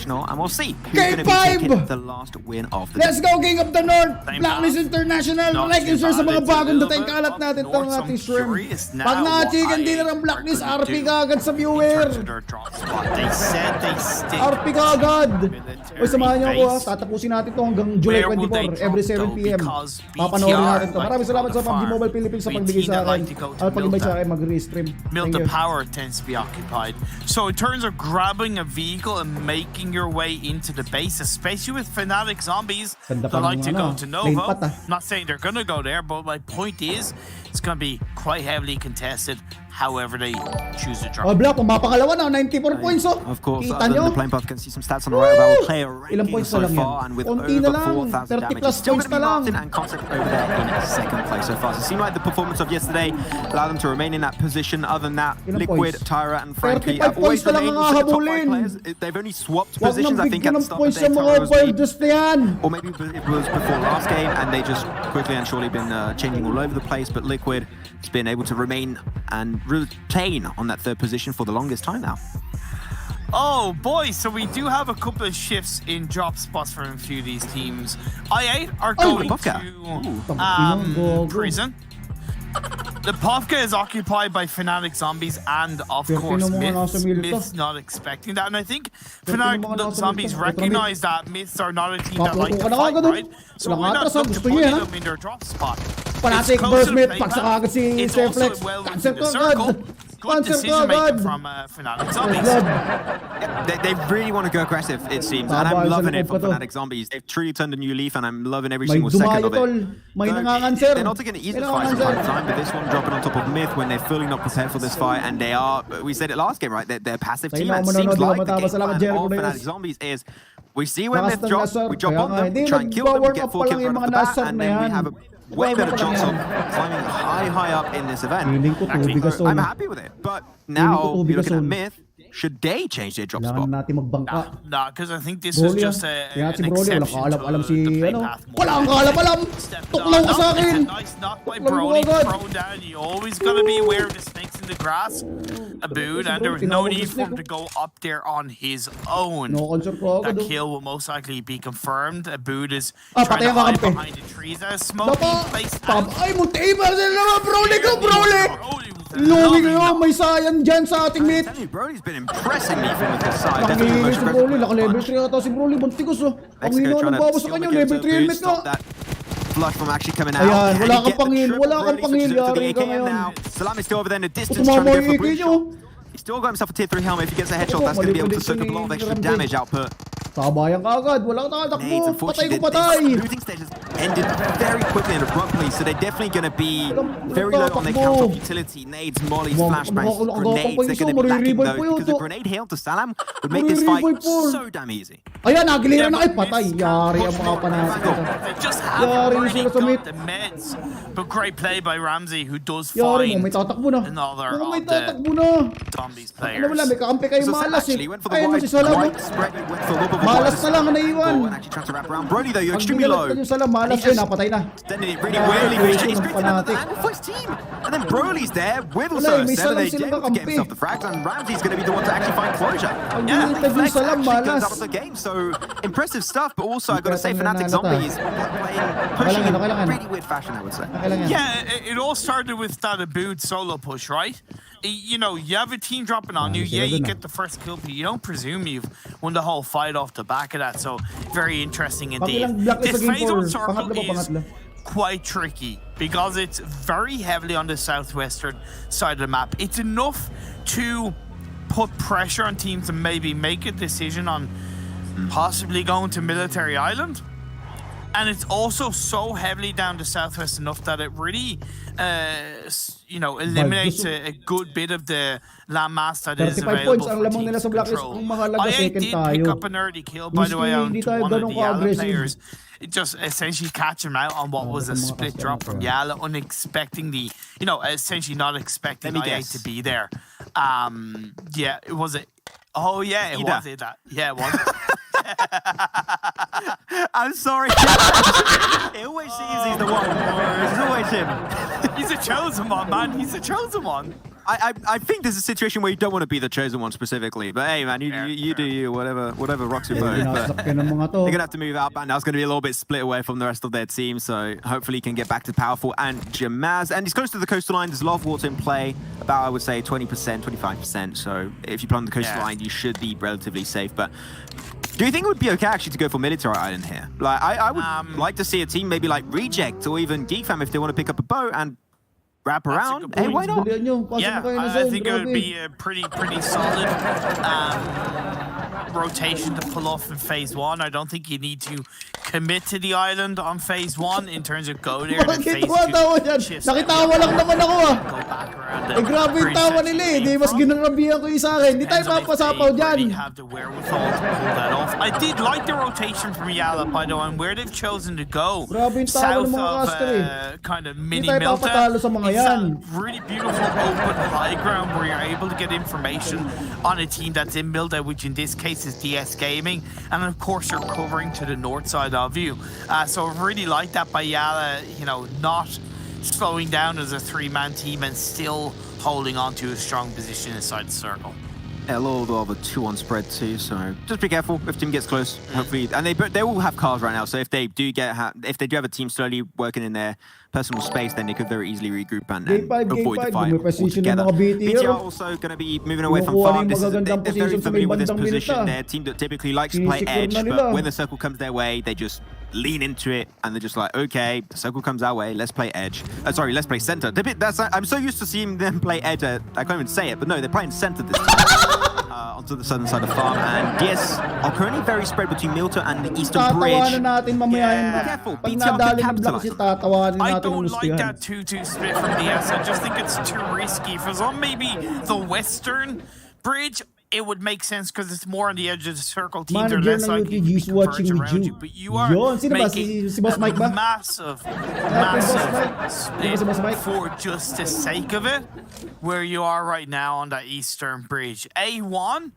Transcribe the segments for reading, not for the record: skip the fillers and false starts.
Invitational, and we'll see who's Game going to be taking 5! the last win of the Let's go, King of the North! Same Blacklist path. International! Not Like and too share sa bad. mga It's a bagong little dating bit kalat up natin north. itong So ating I'm stream. curious now Pag na-chicken what din I ng Blacklist, are gonna RP do ka agad sa in viewer! terms of their drop spot. They said they stick RP ka agad! military Uy, samahan niyo ako ha. base. Tatapusin natin to hanggang July Where will they 24, every drop, 7 p.m. because Papanoorin BTR natin to. like Maraming to salamat go sa to PUBG farm. Mobile Philippines sa We pagbigay sa Tina akin. like to go to At pagbigay Milta. sa akin mag-restream. Milta Thank you. Power tends to be occupied. So in terms of grabbing a vehicle and making your way into the base, especially with Fnatic zombies Ganda that pa like ng to go ano, to lane Novo. pat, ah. Not saying they're going to go there, but my point is it's going to be quite heavily contested however they choose to drop. Oh, Black, pumapakalawa na. 94 points, oh. Of course, Kita the nyo? playing path can see some stats on the right about player Ilang ranking points so na lang yan? far, and with Konti over na lang. 4,000 30 damage. plus It's still points going to be na lang. Martin and Concept over there in second place so far. So it seemed like the performance of yesterday allowed them to remain in that position. Other than that, Ilang Liquid, points? Tyra, and Frankie 35 have always points na lang remained ang within the top 5 hahabulin. players. They've only swapped Huwag positions, nang I think, bigyan at the ng start of points the sa day. mga Tyra was wild lead, just na yan. or maybe it was before last game, and they just quickly and surely been changing all over the place. But Liquid has been able to remain and retain on that third position for the longest time now. Oh boy, so we do have a couple of shifts in drop spots for a few of these teams. I8 are going Popka. to prison. The Popka is occupied by Fnatic zombies and of Pero course tinong mga nasa middle to. Myths not expecting that, and I think Pero tinong mga Fnatic nasa zombies middle to. recognize that Myths are not a team that like Papuko to ka na fight, agad, oh. right? So Walang we're not atras, ah. looking to Gusto niya, bully ha? them in their drop spot. Panatik It's close Burst to the Myth, play pag sa path. agad si It's Seflex. also well within Cancel the ka circle. agad. Good Cancel ka decision making agad. from Fnatic First zombies. blood. They really want to go aggressive, it seems, and Tama, I'm sa loving it likod from pa to. Fnatic Zombies. They've truly turned a new leaf, and I'm loving every May single second dumayo, of it. tol. May Though, nanganganser. They're not taking it easy May fights from time to nanganganser. time, but this one dropping on top of Myth when they're fully not prepared for this fight, and they are, we said it last game, right? They're passive Tayo team, na and ako it seems manonood, like di ba the game matapos? Salamat, plan Jericho of Reyes. Fnatic Zombies is, we see when Lakas Myth ng drops, Nasar. we drop Kaya on nga, them, hindi, try and kill them, nag-warm get up 4 pa lang kills yung right off mga the bat, Nasar and na then we yan. have a way Warm up better pa lang chance of yan. climbing high up in this event. Feeling ko Actually, tubig So I'm aso. happy with it, but now tubig you're looking at aso. Myth. Should they change their drop Kailangan spot? natin magbangka. Nah, because I think this is Broly, just Kaya an si Broly, walang exception kaalam-alam to si, the play ano. path. Wala kang kaalam-alam. Tuklaw ka sa akin. It's a nice knock by Tuklaw mo Broly. agad. Throw down. You always got to be aware of the snakes in the grass. Abood, and there was no need for him to go up there on his own. No-concert ko agad. That kill will most likely be confirmed. Abood is Ah, trying patay to ang hide kakampi. behind the trees. Smoke Dapa. being placed Tab. out. Ay, munti-iba sila naman. Broly ka, Broly. Broly with a Luwi lovely kayo. knock. May sayang dyan sa ating mid. I'm telling you, Broly's been impressing me from this side. Definitely the Nakangihingin most si aggressive Broly. Naka-level punch. 3 ata si Broly. Buntikos, oh. Ang Mexico hino trying ng bawas to sa steal kanya. the Level game, 3 so helmet stop na. that flush from actually coming out. Ayan, Can wala he kang get the pangil, triple? wala kang Broly pangil, switches over to the yari ka AKM ngayon. now. Salami's still over there in the distance Tumama trying to go yung for a AK blue nyo. shot. He's still got himself a tier 3 helmet. If he gets a headshot, Opo, that's going to be able to mali-prediction soak a lot of ni extra Ramsey. damage output. Sabayan ka agad. Wala kang Nades, takatakbo. Patay ko unfortunately, patay. this looting stage has ended very quickly and abruptly, so they're definitely going to be very low on their counter utility. Nades, mollies, flashbangs, grenades. They're going to be lacking those because a grenade hail to Salam would make this fight so damn easy. Ayan, nagiliran na. Ay, patay. Yari ang mga panahon. They just Yari haven't really sila sa mid. got the meds. But great play by Ramsey, who does Yari mo, find may tatakbo na. another May of tatakbo the na. zombies Ano wala, players. may kakampi kayo So Salam malas eh. actually went for the Ayun mo wide, si Salam. wide spread. He went for a little bit of a Malas wider na lang, spread naiwan. and actually trying to wrap around. Brody though, you're Ang extremely gigalat low. ka yung Salam, malas He's eh, napatay na. extending it really Ah, weirdly, okay, but he's yun ang straight to another fanatic. and for his team. And then Broly's there with Wala also eh, may 7. Salam They silang able to get kakampi. himself the frags, and Ramsey's going to be the one to actually find closure. Ang Yeah, ginitag yung Flex Salam, actually goes malas. out of the game, so impressive stuff, but also I've got to say Kaya Fnatic tanong na Zombies pushing in Kailangan. a really weird fashion, I would say. Kailangan. Yeah, it all started with that Abood solo push, right? You know, you have a team dropping on you. Yeah, you get the first kill, but you don't presume you've won the whole fight off the back of that. So very interesting indeed. Pakilang Blacklist This sa game phase one 4. circle Pangatlo ba, is pangatlo? quite tricky because it's very heavily on the southwestern side of the map. It's enough to put pressure on teams to maybe make a decision on possibly going to Military Island. And it's also so heavily down the southwest enough that it really, you know, eliminates a good bit of the landmass that is 35 available points ang for lamang teams nila sa to Blacklist. control. Ang mahalaga, I second did tayo. pick up an early kill, by the way, Hindi onto tayo one of ganun the Yala ka-aggressive. players. It just essentially catch him out on what was a mga split customer drop from ko. Yala, unexpectingly, you know, essentially not expecting Let me I8 guess. to be there. Yeah, it was it. Oh yeah, it Ida. was it. That yeah, it was. I'm sorry. It always seems he's the one. It's always him. He's a chosen one, man. He's a chosen one. I think there's a situation where you don't want to be the chosen one specifically, but hey, man, you do you, whatever rocks your boat. Pinasap ka ng mga to. They're gonna have to move out, but now it's gonna be a little bit split away from the rest of their team. So hopefully he can get back to Powerful and Jamaz. And he's close to the coastal line. There's a lot of water in play, about I would say 20%, 25%. So if you play on the coastal line, you should be relatively safe. But do you think it would be okay actually to go for military island here? Like I would like to see a team maybe like Reject or even Geekfam if they want to pick up a boat and wrap around. Hey, why not? Yeah, I think it would be a pretty solid rotation to pull off in phase 1. I don't think you need to commit to the island on phase 1 in terms of go there. Bakit tumatawa dyan? Nakitawa lang naman ako ah. Eh grabe yung tawa nila eh. Di mas ginarabihan ko yung sa akin. Di tayo papasapaw dyan. I did like the rotation from Yala, by the way, and where they've chosen to go. Grabe yung tawa ng mga caster eh. Kind of mini Di tayo papatalo sa mga yan. Really beautiful open high ground where you're able to get information on a team that's in Milda, which in this case is DS Gaming, and of course you're covering to the north side of you. So I really like that by Yala, you know, not slowing down as a 3-man team and still holding on to a strong position inside the circle. A little of a 2-on spread too, so just be careful if team gets close. Hopefully, and they all have cars right now. So if they do have a team slowly working in their personal space, then they could very easily regroup and avoid the fight altogether. BTR also going to be moving away from farm. They're very familiar with this position. They're a team that typically likes to play edge, but when the circle comes their way, they just lean into it and they're just like, okay, the circle comes our way, let's play edge. Sorry, let's play center. I'm so used to seeing them play edge. I can't even say it, but no, they're playing center this time. Onto the southern side of the farm, and DS are currently very spread between Milton and the eastern bridge. Natin mamaya careful, pag nadali ng Blacklist, tatawanan I natin don't yung like that 2-2 split from DS. I just think it's too risky. For some, maybe the western bridge, it would make sense because it's more on the edge of the circle. Teams are less likely to converge around you. But you are making a massive split for just the sake of it, where you are right now on that eastern bridge. A1,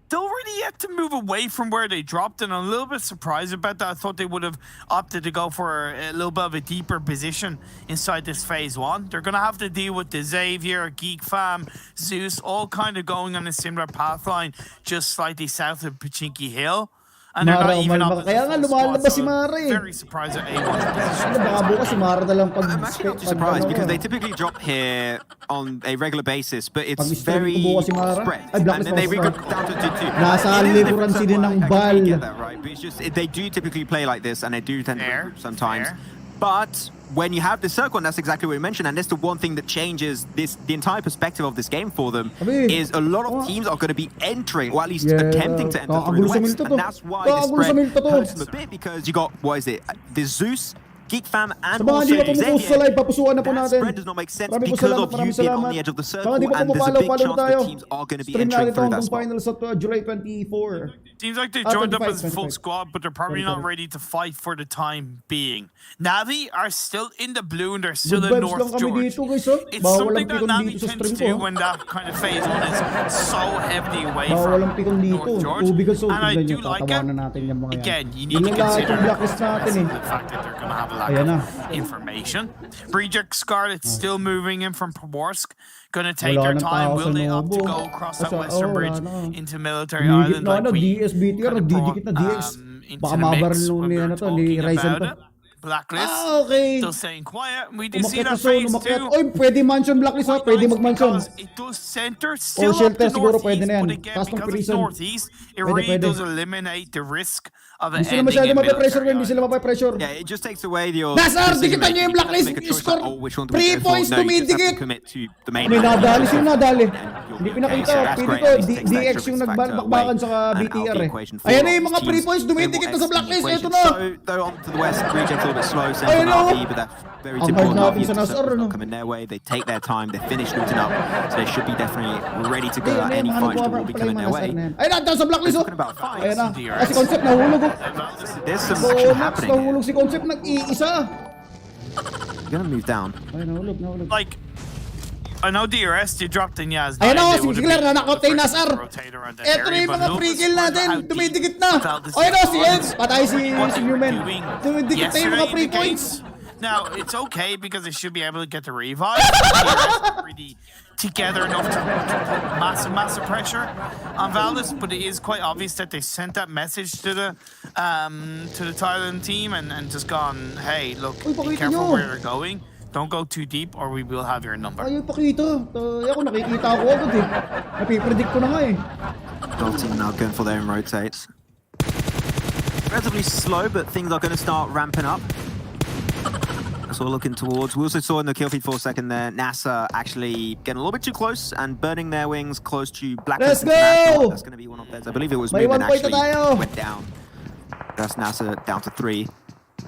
they're already yet to move away from where they dropped, and I'm a little bit surprised about that. I thought they would have opted to go for a little bit of a deeper position inside this phase 1. They're going to have to deal with the Xavier, Geek Fam, Zeus, all kind of going on a similar path line, just slightly south of Pachinki Hill. And they're not even up kaya nga lumalabas si Mara eh. Very surprised at A1's position. Baka bukas si Mara na lang pag I'm actually not too surprised because they typically drop here on a regular basis, but it's very spread. And then they regroup down to 2-2. Nasa liburan sila ng bal. Right? But it's just, they do typically play like this, and they do tend to regroup sometimes. But when you have the circle, and that's exactly what you mentioned, and that's the one thing that changes the entire perspective of this game for them, is a lot of teams are going to be entering, or at least attempting to enter through the west. And that's why the spread hurts them a bit, because you got, what is it, the Zeus, Geek Fam, and also Xavier. That spread does not make sense because of you being on the edge of the circle, and there's a big chance that teams are going to be entering through that spot. Finals at July 24. Seems like they joined up as a full squad, but they're probably not ready to fight for the time being. Navi are still in the blue and they're still in North George. It's something that Navi tends to do when that kind of phase 1 is so heavily away from North George. And I do like it. Again, you need to consider the fact that they're going to have a lack of information. Reject Scarlet's still moving in from Pomorsk. Gonna take their time. Will they opt to go across that western bridge into Military Island like we kind of brought into the mix when we were talking about it? Blacklist still staying quiet. We do see that phase 2. Oy, pwede mansion Blacklist ha, pwede mag-mansion. It does center still up to northeast, but again, because it's northeast, it really does eliminate the risk of an ending in Military. Yeah, it just takes away your... Nasar, dikitan nyo yung Blacklist. Score 3 points tumidikit. May nadali sila, nadali. Hindi pinakita. Pili ko, DX yung nagbakbakan sa BTR eh. Ayan na yung mga 3 points, dumidikit na sa Blacklist. Ito na. Though on to the west, Reject a little bit slow, same for RP, but that's very important. RP is coming their way, they take their time, they finish looting up, so they should be definitely ready to go at any fight that will be coming their way. Ayun na, sa Blacklist. Talking about fights, ayun na, kasi Concept nahulog. there's some action happening. Nahulog si Concept, nag-iisa. You're gonna move down. Ayun, nahulog. Like, I know DRS, you dropped in Yaz. Ayun na, si Killer na nakotay Nasar. Eto na yung mga free kill natin, dumidikit na. Ayun na, si Eds, patay si Newman. Dumidikit na yung mga free points. Now, it's okay because they should be able to get the revive. Pretty together enough to put massive pressure on Valdez, but it is quite obvious that they sent that message to the Thailand team and just gone, hey, look, be careful where you're going. Don't go too deep or we will have your number. Ayaw pakita. Ako nakikita ako agad eh. Napipredict ko na nga eh. Both team now going for their own rotates. Relatively slow, but things are going to start ramping up. That's what we're looking towards. We also saw in the kill feed for a second there, NASA actually getting a little bit too close and burning their wings close to Blacklist International. That's going to be one of theirs. I believe it was Movement actually went down. That's NASA down to 3.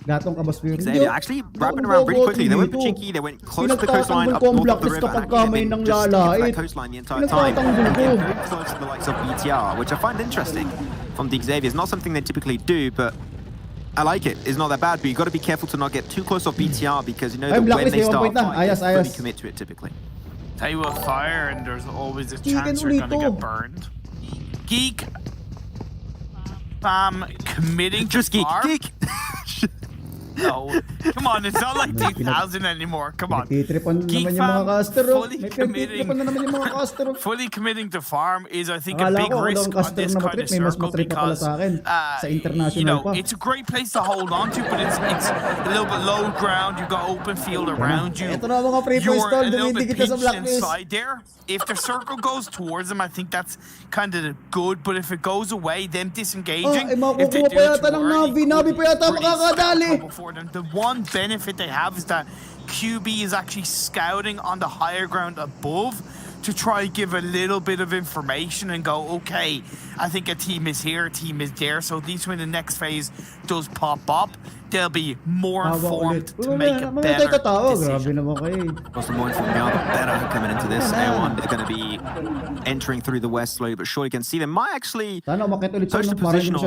Gatong kabaswero. Xavier actually wrapping around pretty quickly. They went cheeky, they went close to the coastline up north of the river, and actually they've been just sticking to that coastline the entire time. And getting very close to the likes of BTR, which I find interesting from the Xavier. It's not something they typically do, but I like it. It's not that bad, but you've got to be careful to not get too close off BTR because you know that when they start a fight, they fully commit to it typically. Tell you what, fire, and there's always a chance you're going to get burned. Geek. Committing just to farm. Geek. No, come on, it's not like 2000 anymore. Come on. Geek fam, fully committing to farm is, I think, a big risk on this kind of circle because, you know, it's a great place to hold on to, but it's a little bit low ground. You've got open field around you. You're a little bit pinched inside there. If the circle goes towards them, I think that's kind of good, but if it goes away, them disengaging, if they do it too early, for them. The one benefit they have is that QB is actually scouting on the higher ground above to try and give a little bit of information and go, okay, I think a team is here, a team is there, so at least when the next phase does pop up, they'll be more informed to make a better decision. Plus, the more informed they are, the better coming into this. A1, they're going to be entering through the west slowly, but surely you can see them might actually touch the position of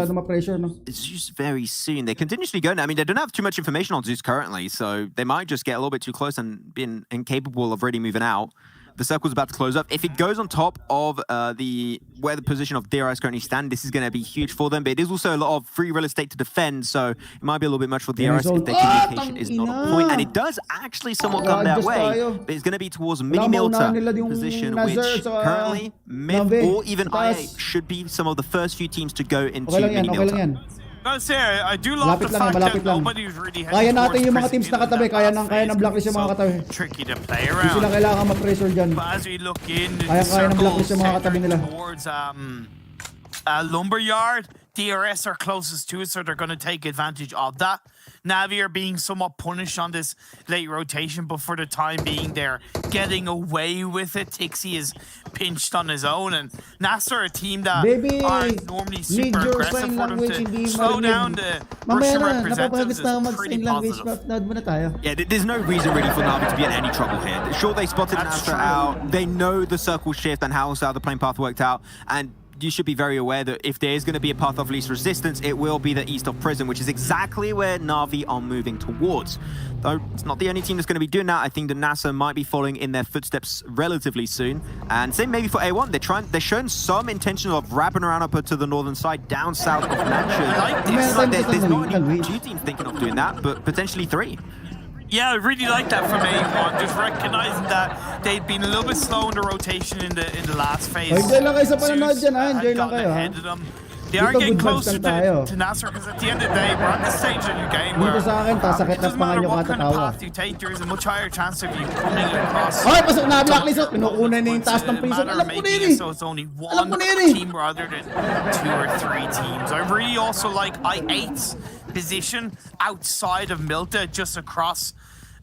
it's just very soon. They're continuously going. I mean, they don't have too much information on Zeus currently, so they might just get a little bit too close and be incapable of really moving out. The circle's about to close up. If it goes on top of where the position of DRS currently stand, this is going to be huge for them. But it is also a lot of free real estate to defend, so it might be a little bit much for DRS if their communication is not on point. And it does actually somewhat come that way, but it's going to be towards mini-milter position, which currently mid or even IA should be some of the first few teams to go into mini-milter. I do love the fact that nobody's really kaya natin yung mga teams na katabi, kaya ng Blacklist yung mga katabi. Tricky to play around. Hindi sila kailangan mag-pressure dyan. But as we look in, kaya ng Blacklist yung mga katabi nila. Towards Lumberyard, DRS are closest to it, so they're going to take advantage of that. Navi are being somewhat punished on this late rotation, but for the time being, they're getting away with it. Tixie is pinched on his own, and NASA are a team that aren't normally super aggressive for them to slow down the Russian representatives is pretty positive. Yeah, there's no reason really for Navi to be in any trouble here. Sure, they spotted NASA out. They know the circle shift and how the plane path worked out, and you should be very aware that if there is going to be a path of least resistance, it will be the east of prison, which is exactly where Na'Vi are moving towards. Though it's not the only team that's going to be doing that. I think the NASA might be following in their footsteps relatively soon. And same maybe for A1. They're showing some intention of wrapping around up to the northern side, down south of Mansion. I like this. There's not only 2 teams thinking of doing that, but potentially 3. Yeah, I really like that from A1, just recognizing that they'd been a little bit slow in the rotation in the last phase. Enjoy lang kayo sa panonood dyan, ha? Enjoy lang kayo, ha? They are getting closer to Nasser because at the end of the day, we're at the stage in your game where it doesn't matter what kind of path you take, there is a much higher chance of you coming across. Ay, pasok na Blacklist. Pinukunan na yung taas ng prison. Alam ko na yun eh. So it's only one team rather than 2 or 3 teams. I really also like I8's position outside of Milta, just across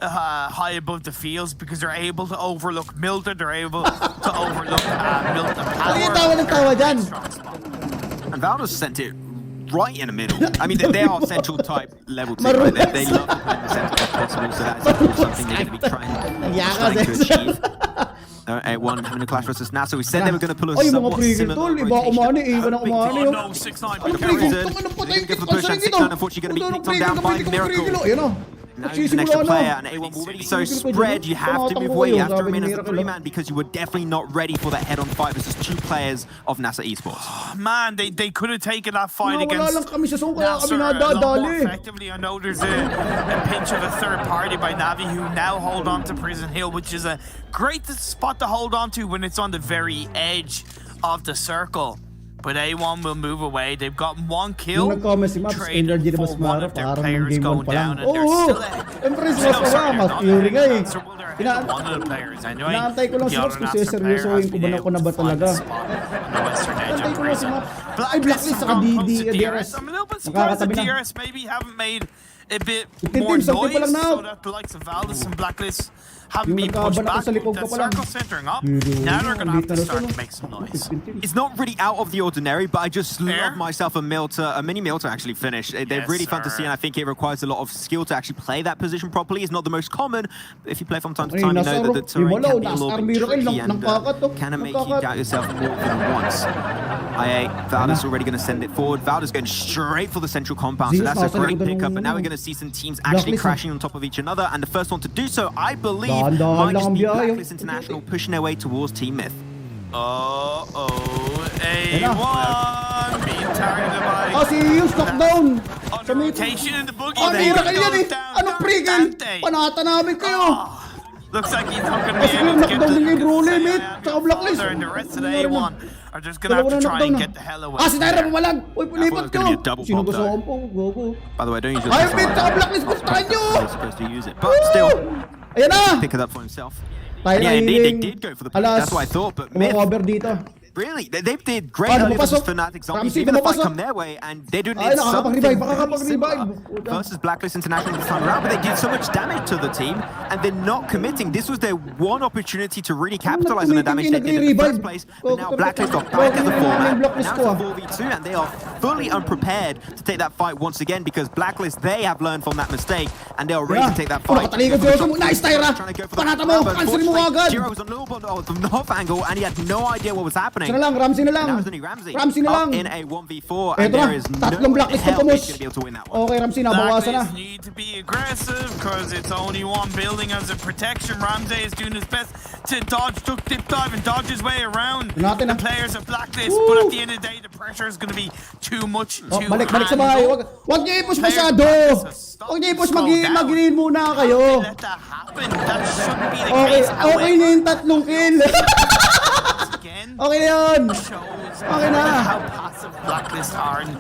high above the fields, because they're able to overlook Milta, they're able to overlook Milta Power. And Valdos sent it right in the middle. I mean, they are central type level 2. Right? They love to play in the center if possible, so that's something they're going to be trying to achieve. A1 having a clash versus NASA. We said they were going to pull a somewhat similar rotation. No, 6-9. They're going to go for the push, and 6-9 unfortunately going to be picked on down by Miracle. Now he's an extra player, and A1 already so spread. You have to move away. You have to remain as a 3-man because you were definitely not ready for that head-on fight versus 2 players of NASA Esports. Man, they could have taken that fight against lang kami sa song, kaya NASA kami a lot more nadadali. effectively. I know there's a pinch of a third party by Navi who now hold on to Prison Hill, which is a great spot to hold on to when it's on the very edge of the circle. But A1 will move away. They've gotten 1 kill. Traded for one of their players going down, and they're still one of the players anyway. Naantay ko lang si Max kung seryosohin ko ba na talaga. Blacklist saka DRS. I'm a little bit surprised that DRS maybe haven't made a bit more noise, so that the likes of Valdez and Blacklist haven't been pushed back. That circle centering up. Now they're going to have to start to make some noise. It's not really out of the ordinary, but I just love myself a mini Milter actually finish. They're really fun to see, and I think it requires a lot of skill to actually play that position properly. It's not the most common, but if you play from time to time, you know that the terrain can be a little bit tricky and can make you doubt yourself more than once. Valdez already going to send it forward. Valdez going straight for the central compound, so that's a great pickup. But now we're going to see some teams actually crashing on top of each other, and the first one to do so, I believe, might just be Blacklist International pushing their way towards Team Myth. A1 being targeted by... si Yus, knockdown! Sa rotation in the boogie. Miracle yan eh! Anong pre-kill? Panata namin kayo! Looks like he's not going to be able to get the Blacklist. And the rest of the A1 are just going to have to try and get the hell away. Si Tyra pumalag! Uy, pulipat nyo! Sino gusto ko? Gogo. By the way, don't use your... Ayaw, mid! Saka Blacklist! Gustahan nyo! He's supposed to use it, but still... Ayan na! Pick it up for himself. Yeah, indeed, they did go for the play. That's what I thought, but Myth... Really, they did great early versus Fnatic Zombies. Even the fight come their way, and they do need something similar versus Blacklist International this time around, but they did so much damage to the team, and they're not committing. This was their one opportunity to really capitalize on the damage they did in the first place, but now Blacklist are back as a format. Now it's a 4v2, and they are fully unprepared to take that fight once again, because Blacklist, they have learned from that mistake, and they are ready to take that fight. Nice, Tyra! Panata mo! Answer mo agad! Jiro was on a little bit of the off angle, and he had no idea what was happening. Ramsey na lang. Ramsey na lang. In a 1v4, and there is no Blacklist hell he's going to be able to win that one. Okay, Ramsey, nabawasan na. Blacklist need to be aggressive because it's only one building as a protection. Ramsey is doing his best to dodge, duck, dip, dive, and dodge his way around the players of Blacklist. But at the end of the day, the pressure is going to be too much to balik sa bahay. Wag niyo i-push masyado. Wag niyo i-push, mag-green muna kayo. Let that happen. That shouldn't be the case. Okay na yung tatlong kill. Okay na yun. Okay na. How passive Blacklist are, and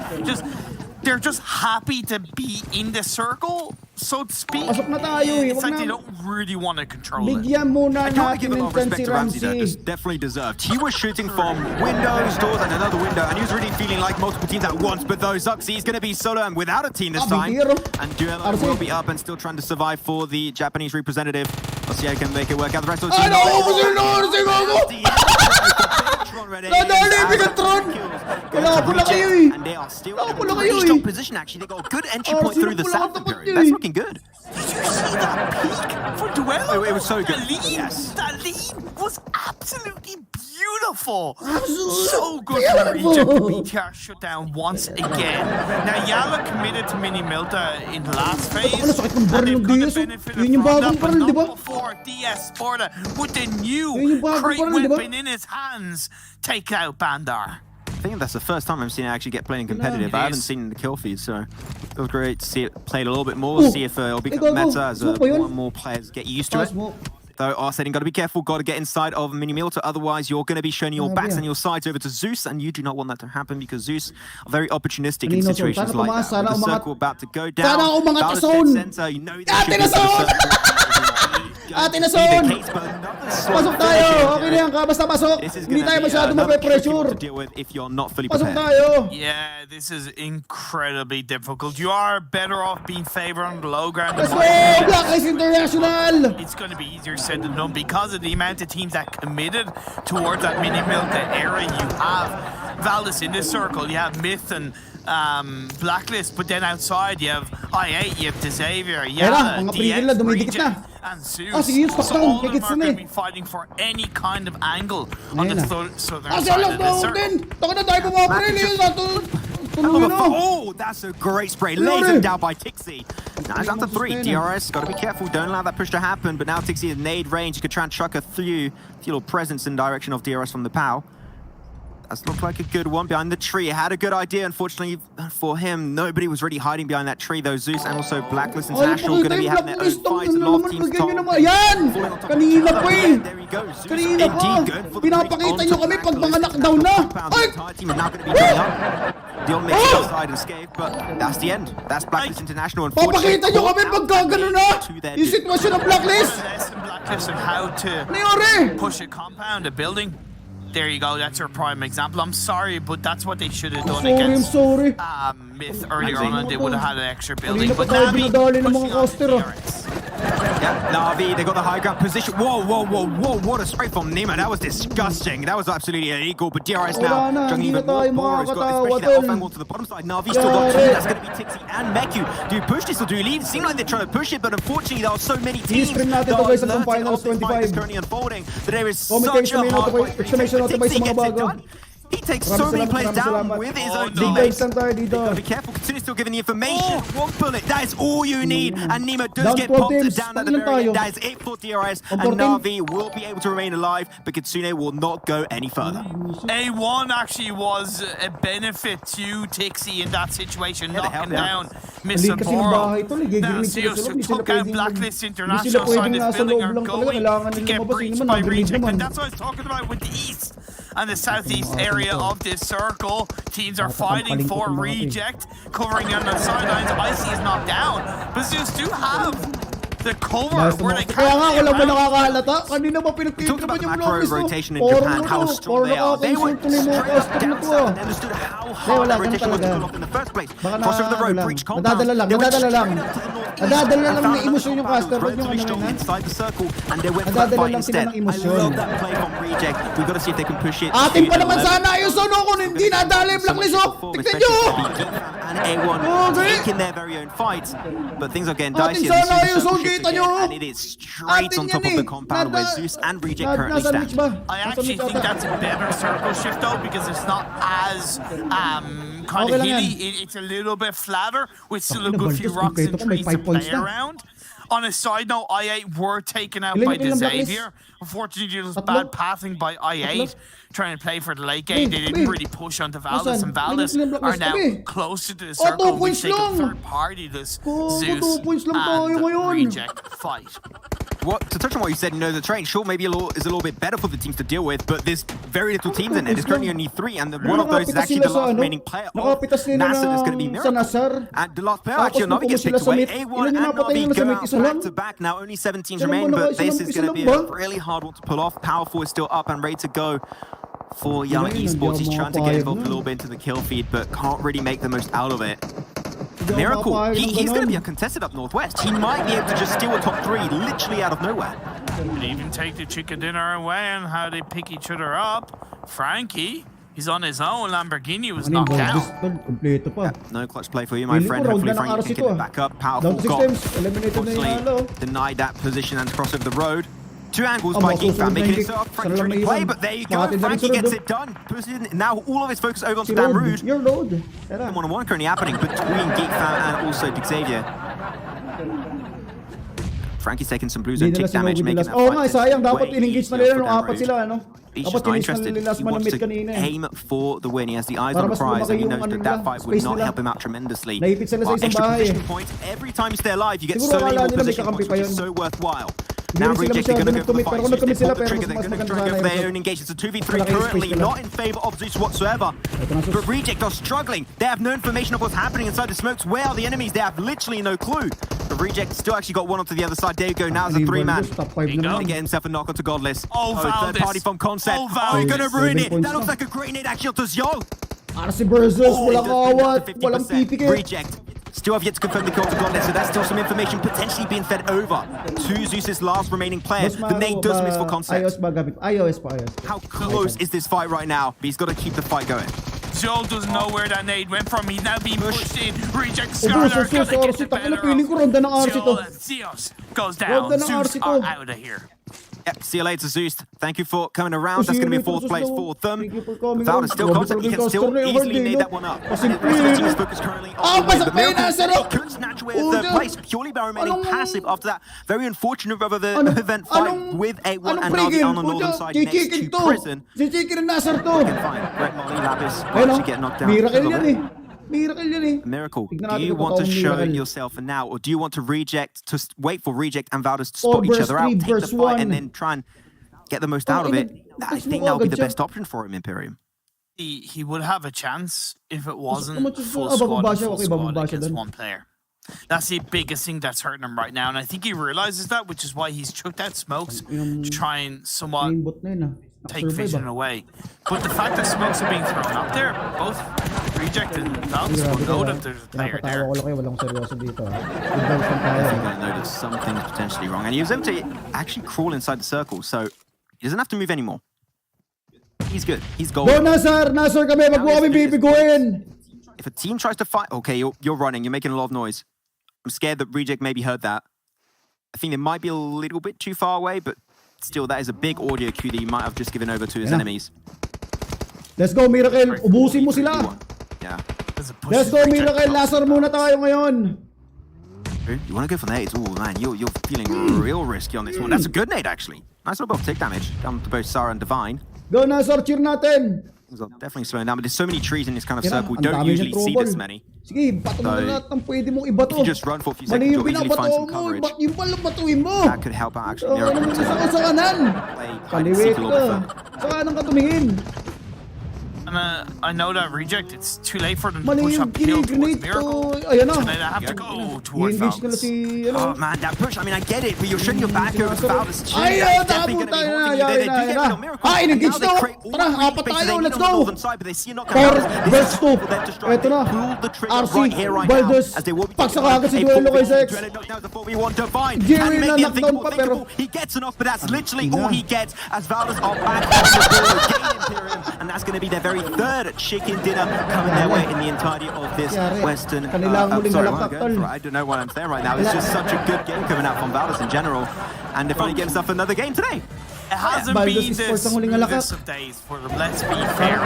they're just happy to be in the circle, so to speak. Pasok na tayo eh. It's like they don't really want to control it. Bigyan muna I can't give natin a ng lot of chance respect si to Ramsey though, Ramsey. just definitely deserved. He was shooting from windows, doors, and another window, and he was really feeling like multiple teams at once, but though Zuxi is going to be solo and without a team this time, and Duello will be up and still trying to survive for the Japanese representative. Let's see how he can make it work out. The rest of the team... Nadali, Bigatron! Wala pala kayo eh! And they are still in a pretty strong position actually. They got a good entry point through the Saturn period. That's looking good. Did you see that peak for Duello? It was so good. That lead was absolutely beautiful. So good Beautiful. for Egypt. BTR shut down once again. Now Yala committed to Mini Milta in the last phase. Sakit ng baril ng DS. Yun yung bagong baril, di ba? Before DS Suporta with the new Yun yung bagong great baril, di ba? weapon in his hands take out Bandar. I think that's the first time I've seen it actually get playing competitive. I haven't seen the kill feed, so it was great to see it played a little bit more, see if it'll become meta as one more players get used to it. Though Arsenal got to be careful, got to get inside of Mini Milta, otherwise you're going to be showing your backs and your sides over to Zeus, and you do not want that to happen because Zeus are very opportunistic in situations like that. With the circle about to go down, Valor's dead center, you know that should be Ate na son! Pasok tayo! Okay na yan ka, basta pasok! Hindi tayo masyado mape-pressure! Pasok tayo! Yeah, this is incredibly difficult. You are better off being favored on the low ground. Let's go! Blacklist International! It's going to be easier said than done because of the amount of teams that committed towards that Mini Milta era. You have Valdez in this circle, you have Myth and Blacklist, but then outside you have I8, you have Xavier, Yala, DX, Regent, and Zeus. So all of them are going to be fighting for any kind of angle on the southern side of the circle. Taka na tayo pumaparil Tulungan na. Oh, that's a great spray. Lays him down by Tixi. Now it's down to 3. DRS, got to be careful. Don't allow that push to happen. But now Tixi has nade range. You could try and chuck her through the little presence in direction of DRS from the POW. That's looked like a good one behind the tree. Had a good idea. Unfortunately for him, nobody was really hiding behind that tree, though. Zeus and also Blacklist International going to be having their own fights. A lot of teams top. Yan! Kanina pa eh! There we go. Zeus Kanina pa! indeed good for the Pinapakita nyo kami pag mga knockdown na! Ay! Team is now going to be going up. Dion makes it outside and escape, but that's the end. That's Blacklist International. Papakita nyo kami pag gagano na! Yung sitwasyon ng Blacklist! Blacklist and how to Nangyari! push a compound, a building. There you go, that's your prime example. I'm sorry, but that's what they should have done against Myth earlier on, and they would have had an extra building. But Navi pushing on DRS. Yeah, Navi, they got the high ground position. Whoa, whoa, whoa, whoa, what a spray from Nima. That was disgusting. That was absolutely illegal, but DRS now juggling even more power. He's got especially that off angle to the bottom side. Navi still got 2. That's going to be Tixi and Meku. Do you push this or do you leave? It seemed like they're trying to push it, but unfortunately there are so many teams that are alerting of this fight that's currently unfolding that there is such a hard fight. Tixi gets it done. He takes so many players down with his own teammates. Gotta be careful, continue still giving the information. One bullet, that is all you need. And Nemo does get popped down at the very end. That is it for DRS. And Navi will be able to remain alive, but Kitsune will not go any further. A1 actually was a benefit to Tixi in that situation, knocking down Miss Suporta. Now Zeus took out Blacklist International side is building are going to get breached by Reject. And that's what I was talking about with the East and the Southeast area of this circle. Teams are fighting for Reject, covering on the sidelines. Icy is knocked down, but Zeus do have the cover where they Kaya nga, can't wala get mo around. nakakalata. Kanina ba We talked about pinagtitripan the yung macro Blacklist, no? rotation in Japan, how strong they are. They were straight up down south and understood how hard that rotation was to pull off in the first place. Cross over the road, breach compound. Nadadala lang, nadadala lang. Nadadala lang ng emosyon yung caster. Relatively strong inside the circle, and they went for that Nadadala fight lang sila instead. ng I emosyon. love that play from Reject. We've got to see if they can push it. Atin pa to naman the sana level. yung sono kung hindi nadala yung Blacklist, oh! Tignan nyo! And A1 taking their very own fights, but things are getting dicey. Atin And sana this yung is zone, the shift kita nyo! again, and it is straight on top of the compound where Zeus and Reject currently Nasa mix stand. ba? I actually think that's a better circle shift though, because it's not as kind Okay of lang yan. hilly. It's a little bit flatter with still a Ang good few Baldos, rocks and kompleto ka, may trees to 5 points play na. around. On a side note, I8 were taken out Ilan by yung Blacklist? Xavier. Unfortunately, it was Tatlo? bad pathing by I8, trying to play for the late game. They didn't really push onto Valdez, and Valdez Ilan yung are Blacklist? now Tabi. closer to the 2 circle, which points they can lang. third party this Ko, Zeus 2 points lang tayo and ngayon. Reject fight. To touch on what you said, the train sure maybe is a little bit better for the teams to deal with, but there's very little teams in it. There's currently only 3, and one of those is actually the last remaining player. Nakapitas nila Nasser is going to be sa Miracle. Nasar. And the last player, Tapos actually, Navi gets sila picked sa away. mid. A1 Ilan and yung napatay Navi nila sa go mid? out Isa lang? back to back. Now only 17 teams Ilan remain, mo but isa this lang- is isa going to be lang a ba? really hard one to pull off. Powerful is still up and ready to go for Ilan Young yun? Esports. He's Hindi trying ako to get mapayag involved a nun. little bit into the kill feed, but can't really make the most out of it. Hindi ako Miracle, mapayag ng he's going to ganun. be uncontested up northwest. He might be able to just steal a top 3 literally out of nowhere. And even take the chicken dinner away and how they pick each other up. Frankie, he's on his own. Lamborghini was Ano yung knocked Baldos? out. Tol, kompleto pa. No clutch play for you, my Feeling friend. ko, round Hopefully, na ng Frankie RC can to, get it back up. Powerful Down to got. 6 times. Eliminated na yung halo. Unfortunately, denied that position and cross over the road. 2 angles Oh, by masusunod Geekfam, na making yung it so Geek. Frankie Sana lang trying to may play, iwan. but there you go. Bakit na Frankie rin gets sunod, it done. Now all of his focus over onto Si Dan Road. Rude. Your road. Tara. 1-on-1 currently happening between Geekfam and also Xavier. Frankie's taking some blue zone Hindi nila tick damage, sinugod making nila. that Oo fight nga, sayang. Dapat way in-engage na easier nila for nung Dan 4 Rude. sila, ano? He's Dapat just not tinis na interested. nila last He man na wants mid to kanina eh. aim for the win. He has the eyes Para on the mas prize, lumaki and he yung knows ano that nila, that fight would space not nila. help him out tremendously. Naipit sila sa isang Extra bahay position eh. points. Every time you stay alive, you get Siguro so many akala more nila may position kakampi points, pa which is yun. so worthwhile. Hindi Now rin sila Reject are going to go for the masyadong fight. nag-commit. Pero Zeus, nag-commit they sila, pull the pero trigger. mas They're going to maganda try and go sana for their yung own engage. It's a 2v3 Malaki yung space currently, nila. not in favor of Zeus whatsoever. But Reject are struggling. They have no information of what's happening inside the smokes. Where are the enemies? They have literally no clue. But Reject still actually got one onto the other side. There you go. Now it's a 3-man. Top 5 na Gonna naman. get himself a knock onto Godless. Oh, third Valdez. party from Concept. Oh, Oh, you're gonna Valdez. ruin 7 it. points That looks na. like a great nade actually onto Zyo. RC versus, Oh, walang it does bring down awat, to walang 50%. pipikit. Reject. Still have yet to confirm the kill to Godless, so that's still some information potentially being fed over to Zeus's last remaining player. The nade does miss for Concept. iOS ba gamit? iOS pa, iOS. How close is this fight right now? But he's got to keep the fight going. Joel doesn't know where that nade went from. He's now being pushed in. Reject Oh, Scarlet so, are gonna get RC, the takina, better feeling ko ronda ng of RC to. Joel, and Zeus goes down. Ronda ng Zeus RC to. are out of here. Yeah, see you later, Zeus. Thank you for coming around. That's going to be fourth place for them. Thank you for coming. Valda's still confident. He can still easily need that one up. The team's focus currently on the win. But Miracle could snatch away the place purely by remaining passive after that very unfortunate rubber event fight with A1 and Navi on the northern side next to prison. Si Chicken and Nasser to. Fine. Great Molly Labis actually get knocked down. Miracle yan eh. Miracle yan eh. Miracle, do you want to show yourself now, or do you want to wait for Reject and Valdez to spot each other out, take the fight, and then try and get the most out of it? I think that would be the best option for him, Imperium. He would have a chance if it wasn't full squad against one player. That's the biggest thing that's hurting him right now, and I think he realizes that, which is why he's chucked out smokes to try and somewhat take vision away. But the fact that smokes are being thrown up there, both Reject and Valdez will know that there's a player there. I think I noticed something potentially wrong, and he was able to actually crawl inside the circle, so he doesn't have to move anymore. He's good. He's golden. Go, Nasser! Nasser kami! Wag mo kami bibiguin! If a team tries to fight... Okay, you're running. You're making a lot of noise. I'm scared that Reject maybe heard that. I think they might be a little bit too far away, but still, that is a big audio cue that he might have just given over to his enemies. Let's go, Miracle! Ubusin mo sila! Yeah. Let's go, Miracle! Nasser muna tayo ngayon! You want to go for nades? Oh, man, you're feeling real risky on this one. That's a good nade, actually. Nice little bit of take damage down to both Sarah and Divine. Go, Nasser! Cheer natin! Things are definitely slowing down, but there's so many trees in this kind of circle. We don't usually see this many. Sige, bato mo na lahat ng pwede mong ibato. If you just run for a few seconds, you'll easily find some coverage. Yung pala batuin mo. That could help out, actually. Miracle to sa kanan. play hide and seek a little bit further. Sa kanan ka tumingin. And I know that Reject, it's too late for them to push uphill towards Miracle. Ayan na. So they have to go towards Valdez. Oh man, that push, I mean, I get it, but you're showing your back over to Valdez. Ay, nakabot tayo na. Ay, nag-gitch na. Tara, apat tayo. Let's go. Burst 2. Eto na. RC, Valdez. Pagsaka agad si Duelo kay Zex. Jerry na knockdown pa, pero he gets enough, but that's literally all he gets as Valdez are back on the board again, Imperium, and that's going to be their very third chicken dinner coming their way in the entirety of this Western. I don't know what I'm saying right now. It's just such a good game coming out from Valdez in general, and they're finally getting themselves another game today. It hasn't been the smoothest of days for them, let's be fair.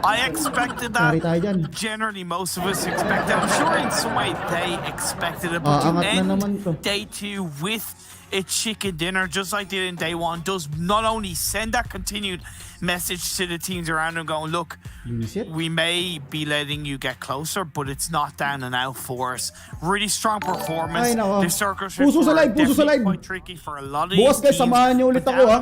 I expected that. Generally, most of us expected it. I'm sure in some way they expected it, but to end day 2 with a chicken dinner, just like they did in day 1, does not only send that continued message to the teams around them going, look, we may be letting you get closer, but it's not down and out for us. Really strong performance. The circles were definitely quite tricky for a lot of these teams. Samahan niyo ulit ako, ha?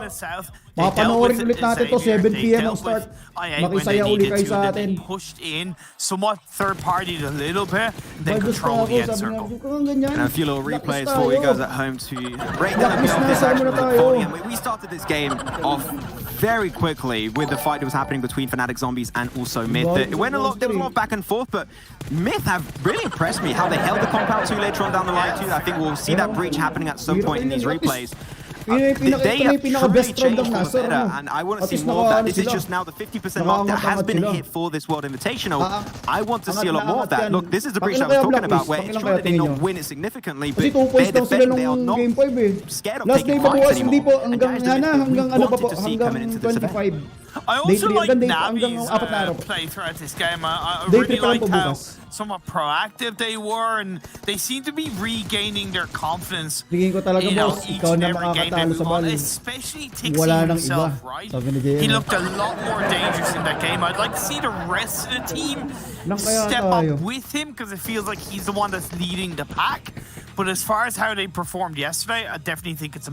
Mapanoorin ulit natin to, 7 PM ang start. Makisaya ulit kayo sa atin. Pushed in, somewhat third-partied a little bit, then control the end circle. And a few little replays for you guys at home to break down this action unfolding. And we started this game off very quickly with the fight that was happening between Fnatic Zombies and also Myth. It went a lot, there was a lot of back and forth, but Myth have really impressed me how they held the compound 2 later on down the line too. I think we'll see that breach happening at some point in these replays. They have truly changed for the better, and I want to see more of that. This is just now the 50% mark that has been hit for this World Invitational. I want to see a lot more of that. Look, this is the breach I was talking about, where it's true that they did not win it significantly, but they're defending, they are not scared of taking fights anymore. And that is the bit that we wanted to see coming into this event. I also like Navi's play throughout this game. I really liked how somewhat proactive they were, and they seem to be regaining their confidence. Each and every game they move on, especially Tixie himself, right? He looked a lot more dangerous in that game. I'd like to see the rest of the team step up with him, because it feels like he's the one that's leading the pack. But as far as how they performed yesterday, I definitely think it's a